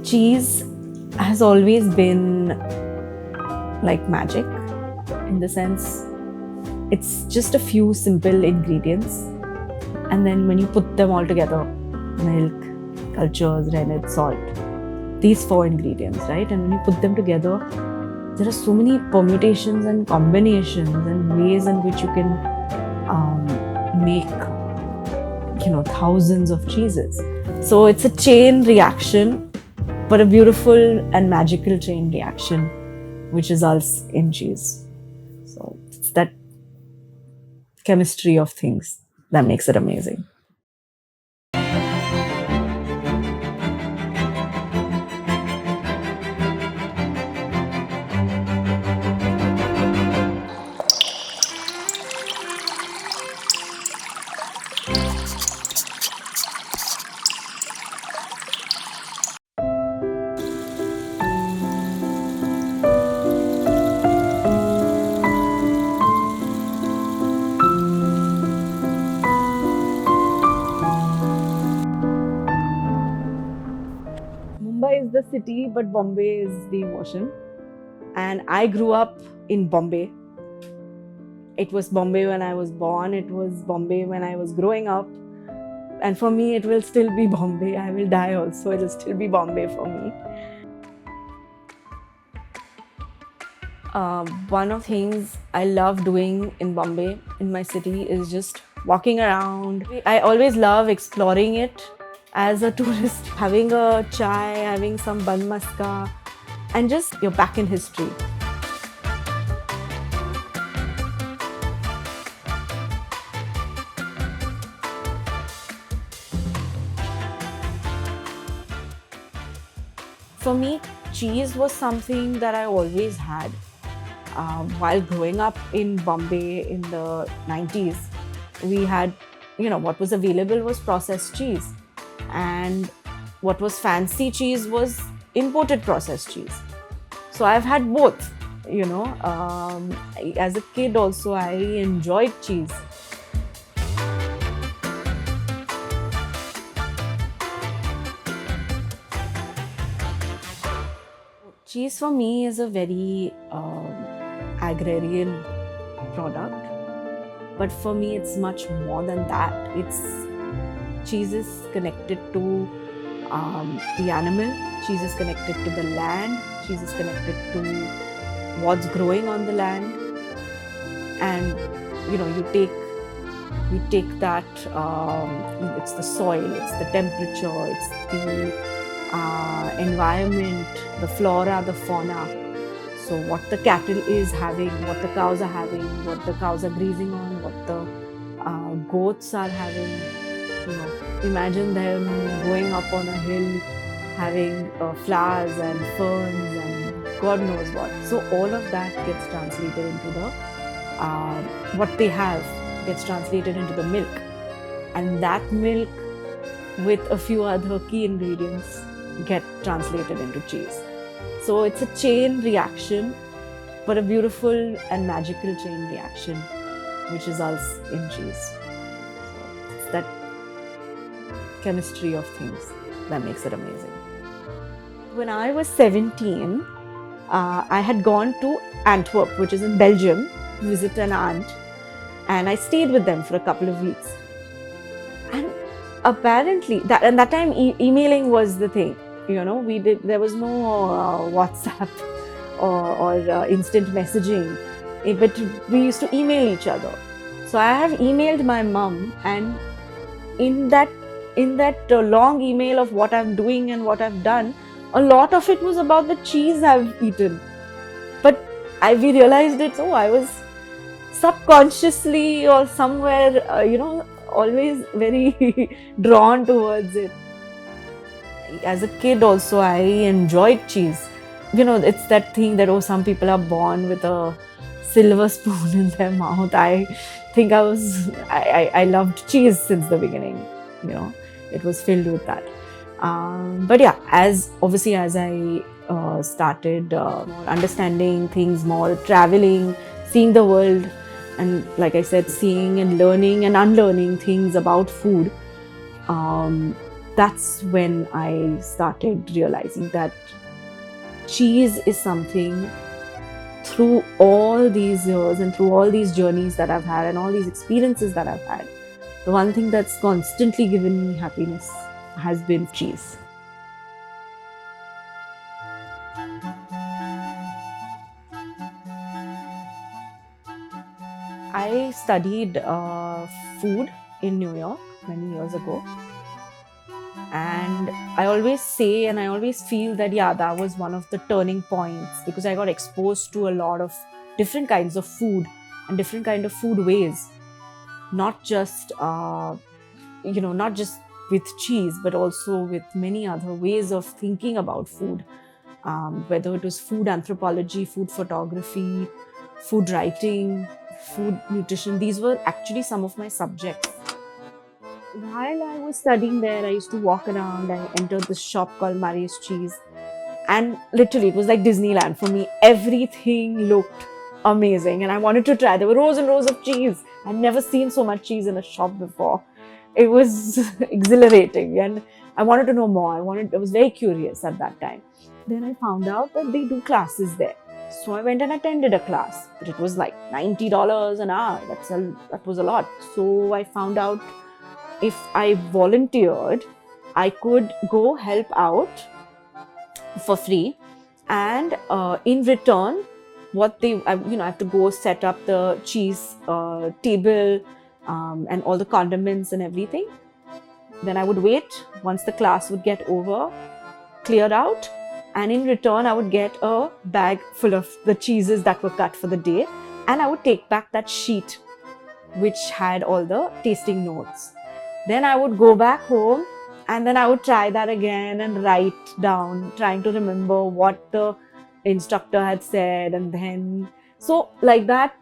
cheese has always been like magic, in the sense it's just a few simple ingredients, and then when you put them all together, milk, cultures, rennet, salt, these four ingredients, right? And when you put them together, there are so many permutations and combinations and ways in which you can make thousands of cheeses. So it's a chain reaction, but a beautiful and magical chain reaction which results in cheese. So it's that chemistry of things that makes it amazing. Mumbai is the city, but Bombay is the emotion. And I grew up in Bombay. It was Bombay when I was born, it was Bombay when I was growing up. And for me, it will still be Bombay. I will die also, it will still be Bombay for me. One of the things I love doing in Bombay, in my city, is just walking around. I always love exploring it as a tourist, having a chai, having some bun maska, and just you're back in history. For me, cheese was something that I always had. While growing up in Bombay in the 90s, we had, what was available was processed cheese. And what was fancy cheese was imported processed cheese. So I've had both, As a kid also, I enjoyed cheese. Cheese for me is a very agrarian product, but for me it's much more than that. Cheese is connected to the animal, cheese is connected to the land, cheese is connected to what's growing on the land, and you take that, it's the soil, it's the temperature, it's the environment, the flora, the fauna. So what the cattle is having, what the cows are having, what the cows are grazing on, what the goats are having. Imagine them going up on a hill, having flowers and ferns and God knows what. So all of that gets translated into the what they have gets translated into the milk, and that milk with a few other key ingredients get translated into cheese. So it's a chain reaction, but a beautiful and magical chain reaction which results in cheese. So it's that chemistry of things that makes it amazing. When I was 17, I had gone to Antwerp, which is in Belgium, to visit an aunt, and I stayed with them for a couple of weeks. And apparently, that time emailing was the thing. There was no WhatsApp or instant messaging, but we used to email each other. So I have emailed my mum, and in that long email of what I'm doing and what I've done, a lot of it was about the cheese I've eaten. But we realized it, I was subconsciously or somewhere, always very drawn towards it. As a kid also, I enjoyed cheese. It's that thing that, some people are born with a silver spoon in their mouth. I think I loved cheese since the beginning. It was filled with that. But yeah, as I started understanding things more, traveling, seeing the world, and like I said, seeing and learning and unlearning things about food, that's when I started realizing that cheese is something, through all these years and through all these journeys that I've had and all these experiences that I've had, the one thing that's constantly given me happiness has been cheese. I studied food in New York many years ago, and I always say and I always feel that that was one of the turning points, because I got exposed to a lot of different kinds of food and different kind of food ways, not just not just with cheese, but also with many other ways of thinking about food, whether it was food anthropology, food photography, food writing, food nutrition. These were actually some of my subjects. While I was studying there, I used to walk around. I entered this shop called Murray's Cheese, and literally it was like Disneyland for me. Everything looked amazing and I wanted to try. There were rows and rows of cheese. I'd never seen so much cheese in a shop before. It was exhilarating and I wanted to know more. I was very curious at that time. Then I found out that they do classes there. So I went and attended a class, but it was like $90 an hour. That was a lot. So I found out if I volunteered, I could go help out for free, and in return, I have to go set up the cheese table and all the condiments and everything. Then I would wait once the class would get over, clear out, and in return I would get a bag full of the cheeses that were cut for the day, and I would take back that sheet which had all the tasting notes. Then I would go back home and then I would try that again and write down, trying to remember what the instructor had said. And then, so like that,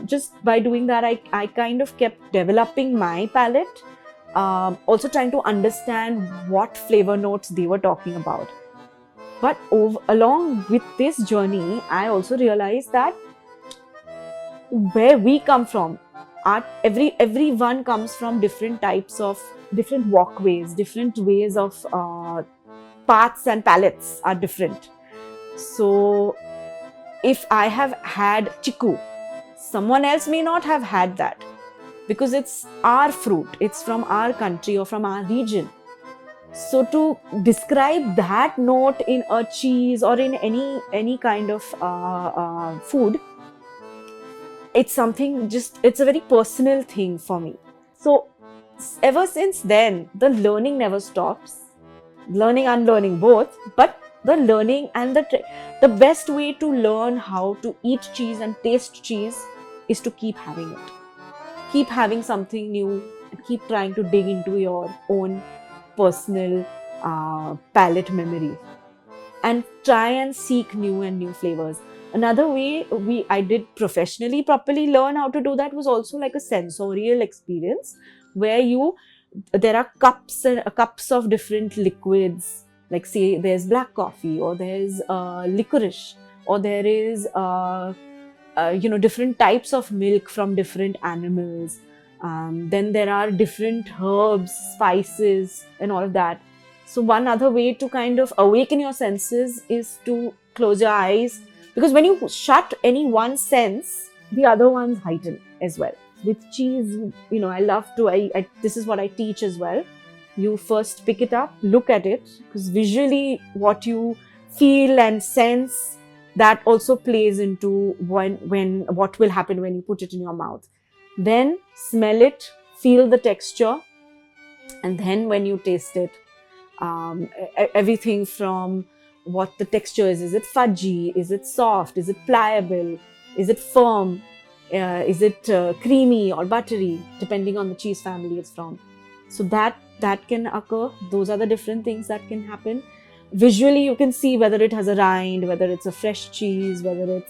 just by doing that, I kind of kept developing my palate, also trying to understand what flavor notes they were talking about. But along with this journey, I also realized that where we come from, everyone comes from different walkways, different ways of paths, and palates are different. So if I have had chiku, someone else may not have had that, because it's our fruit, it's from our country or from our region. So to describe that note in a cheese or in any kind of food, it's something it's a very personal thing for me. So ever since then, the learning never stops. Learning, unlearning both, but the learning and the best way to learn how to eat cheese and taste cheese is to keep having it. Keep having something new and keep trying to dig into your own personal palate memory and try and seek new flavors. Another way I did professionally properly learn how to do that was also like a sensorial experience, where there are cups of different liquids, like say there's black coffee, or there's licorice, or there is different types of milk from different animals. Then there are different herbs, spices, and all of that. So one other way to kind of awaken your senses is to close your eyes, because when you shut any one sense, the other ones heighten as well. With cheese, I love to, this is what I teach as well. You first pick it up, look at it, because visually what you feel and sense, that also plays into what will happen when you put it in your mouth. Then smell it, feel the texture, and then when you taste it, everything from what the texture is it fudgy, is it soft, is it pliable, is it firm, is it creamy or buttery, depending on the cheese family it's from. So that can occur. Those are the different things that can happen. Visually, you can see whether it has a rind, whether it's a fresh cheese, whether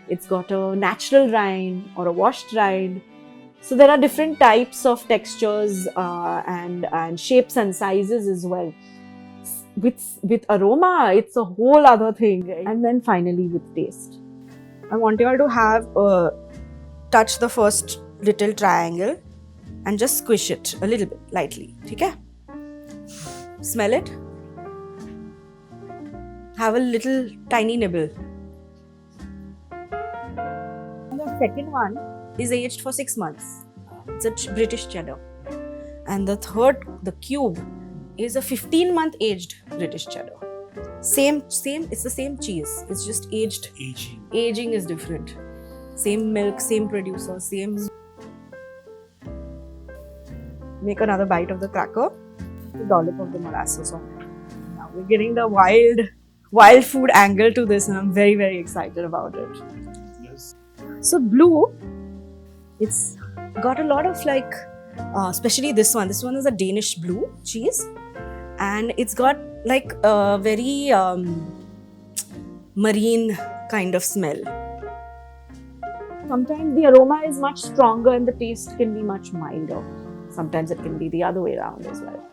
it's got a natural rind or a washed rind. So there are different types of textures and shapes and sizes as well. With aroma, it's a whole other thing. And then finally with taste. I want you all to touch the first little triangle and just squish it a little bit lightly. Okay? Smell it. Have a little tiny nibble. The second one is aged for 6 months. It's a British cheddar. And the third, the cube, is a 15-month aged British cheddar. Same, it's the same cheese. It's just aged. Aging is different. Same milk, same producer, same. Make another bite of the cracker. The dollop of the molasses on it. Now we're getting the wild food angle to this, and I'm very, very excited about it. Yes. So blue, it's got a lot of like, especially this one. This one is a Danish blue cheese, and it's got like a very marine kind of smell. Sometimes the aroma is much stronger and the taste can be much milder. Sometimes it can be the other way around as well.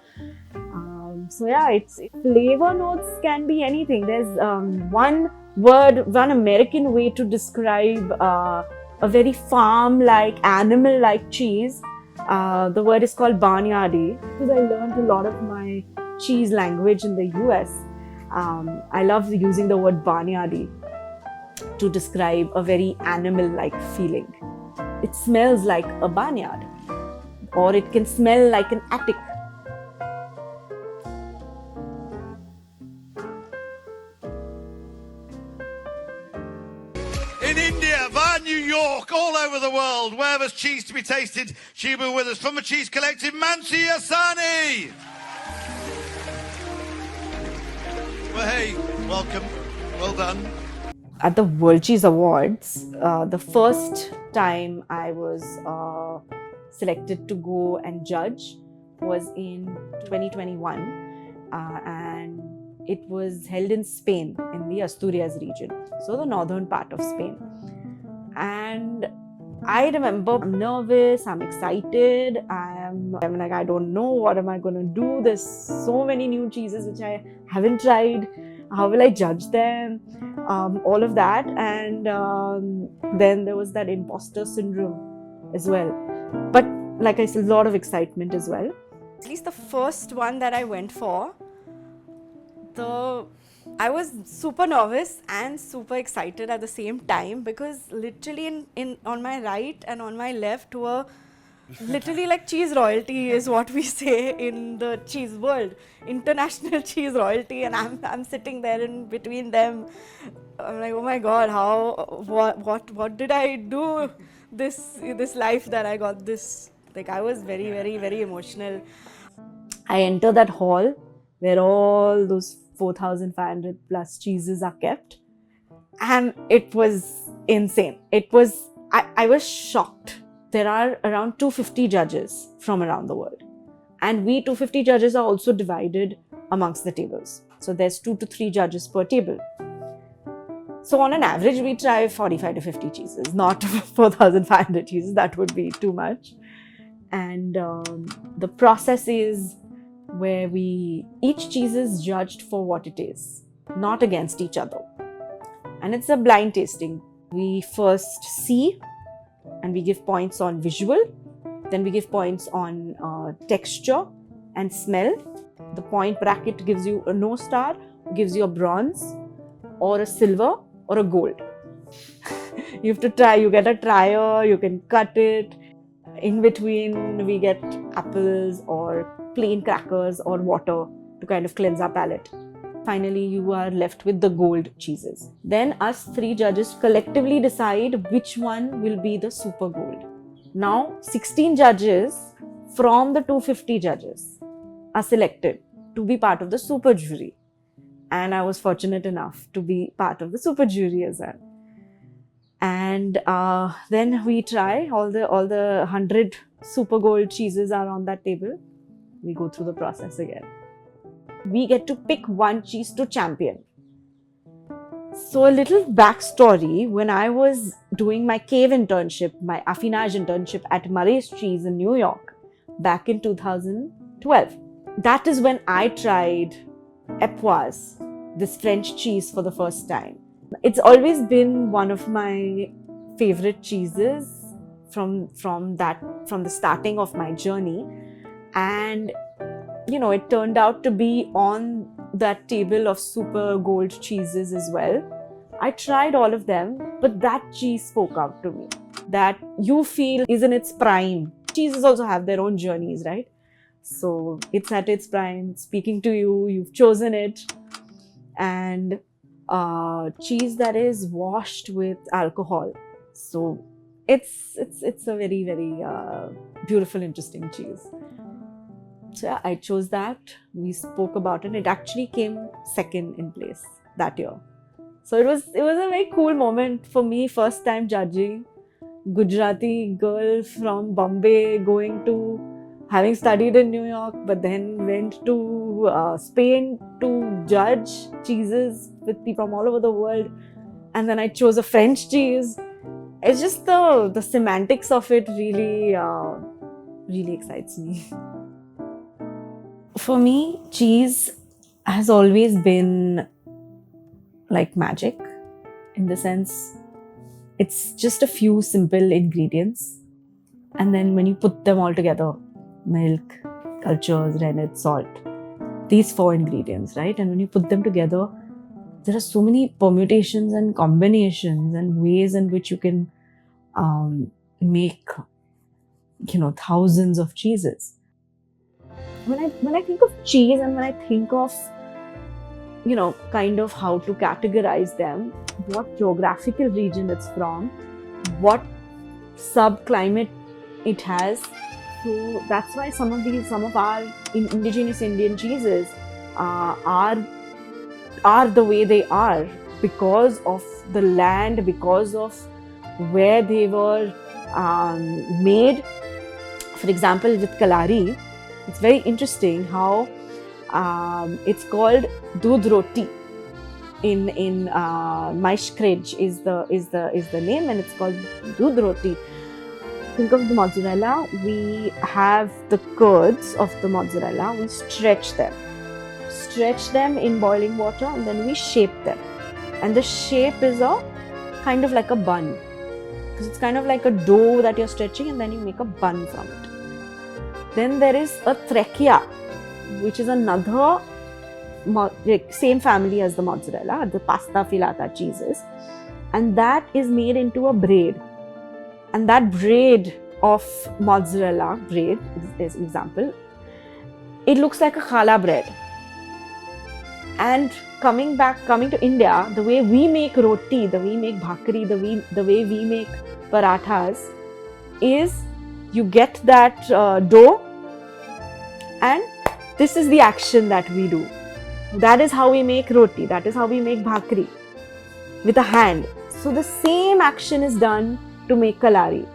So yeah, it's flavor notes can be anything. There's one American way to describe a very farm-like, animal-like cheese. The word is called barnyardy. Because I learned a lot of my cheese language in the US, I love using the word barnyardy to describe a very animal-like feeling. It smells like a barnyard, or it can smell like an attic. In India, via New York, all over the world, where there's cheese to be tasted, she'll be with us from the Cheese Collective, Mansi Asani. Well, hey, welcome. Well done. At the World Cheese Awards, the first time I was selected to go and judge was in 2021, and it was held in Spain, in the Asturias region, so the northern part of Spain. And I remember I'm nervous, I'm excited, I'm like, I don't know, what am I going to do? There's so many new cheeses which I haven't tried. How will I judge them? All of that. And then there was that imposter syndrome as well. But like I said, a lot of excitement as well. At least the first one that I went for, I was super nervous and super excited at the same time, because literally on my right and on my left were literally like cheese royalty is what we say in the cheese world, international cheese royalty, and I'm sitting there in between them. I'm like, oh my god, what did I do this life that I got this? Like, I was very, very, very emotional. I enter that hall where all those 4,500 plus cheeses are kept, and it was insane. I was shocked. There are around 250 judges from around the world, and we 250 judges are also divided amongst the tables. So there's 2 to 3 judges per table. So on an average, we try 45 to 50 cheeses, not 4,500 cheeses. That would be too much. And the process is where each cheese is judged for what it is, not against each other. And it's a blind tasting. We first see, and we give points on visual. Then we give points on texture and smell. The point bracket gives you a no star, gives you a bronze, or a silver, or a gold. You have to try, you get a trier, you can cut it. In between, we get apples or plain crackers or water to kind of cleanse our palate. Finally, you are left with the gold cheeses. Then us 3 judges collectively decide which one will be the super gold. Now, 16 judges from the 250 judges are selected to be part of the super jury. And I was fortunate enough to be part of the super jury as well. And then we try all the 100 super gold cheeses are on that table. We go through the process again. We get to pick one cheese to champion. So a little backstory, when I was doing my cave internship, my affinage internship at Murray's Cheese in New York back in 2012, that is when I tried Epoise, this French cheese, for the first time. It's always been one of my favorite cheeses from the starting of my journey. And it turned out to be on that table of super gold cheeses as well. I tried all of them, but that cheese spoke out to me. That you feel is in its prime. Cheeses also have their own journeys, right? So it's at its prime, speaking to you, you've chosen it. And cheese that is washed with alcohol. So it's a very, very beautiful, interesting cheese. So yeah, I chose that. We spoke about it. It actually came second in place that year. So it was a very cool moment for me. First time judging. Gujarati girl from Bombay going to having studied in New York, but then went to Spain to judge cheeses with people from all over the world. And then I chose a French cheese. It's just the semantics of it really, really excites me. For me, cheese has always been like magic, in the sense it's just a few simple ingredients, and then when you put them all together, milk, cultures, rennet, salt, these 4 ingredients, right? And when you put them together, there are so many permutations and combinations and ways in which you can make thousands of cheeses. When I think of cheese, and when I think of kind of how to categorize them, what geographical region it's from, what subclimate it has. So that's why some of our indigenous Indian cheeses are the way they are, because of the land, because of where they were made. For example, with Kalari, it's very interesting how it's called Doodh Roti. In Maishkrej is the name, and it's called Doodh Roti. Think of the mozzarella. We have the curds of the mozzarella. We stretch them in boiling water, and then we shape them. And the shape is a kind of like a bun, because it's kind of like a dough that you're stretching, and then you make a bun from it. Then there is a trachea, which is another same family as the mozzarella, the pasta filata cheeses, and that is made into a braid. And that braid of mozzarella braid, is example, it looks like a challah bread. And coming to India, the way we make roti, the way we make bhakri, the way we make parathas, is you get that dough, and this is the action that we do. That is how we make roti, that is how we make bhakri, with a hand. So the same action is done to make kalari.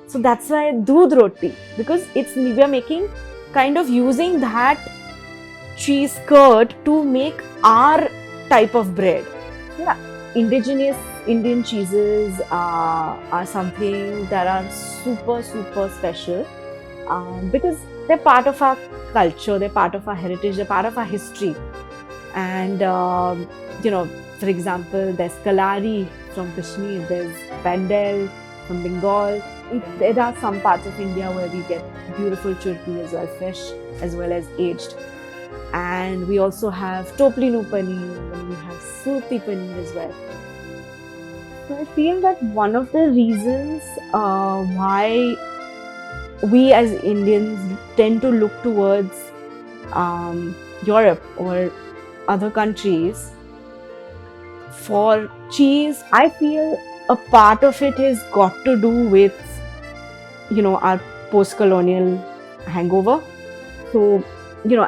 So that's why doodh roti, because we are making, kind of using that cheese curd to make our type of bread. Yeah, indigenous Indian cheeses are something that are super, super special, because they're part of our culture, they're part of our heritage, they're part of our history. And for example, there's Kalari from Kashmir, there's Bandel from Bengal. There are some parts of India where we get beautiful churki as well, fresh as well as aged. And we also have Toplinu paneer, and we have Surti paneer as well. So I feel that one of the reasons why we as Indians tend to look towards Europe or other countries for cheese, I feel a part of it has got to do with our post-colonial hangover. So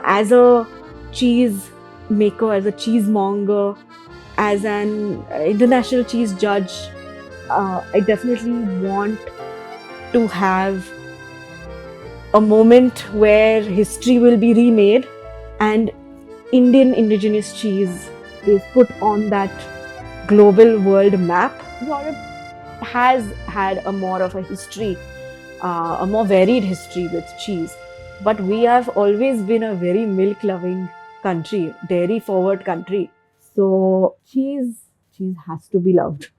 as a cheese maker, as a cheesemonger, as an international cheese judge, I definitely want to have a moment where history will be remade and Indian indigenous cheese is put on that global world map. Europe has had a more of a history, a more varied history with cheese. But we have always been a very milk-loving country, dairy-forward country. So cheese has to be loved.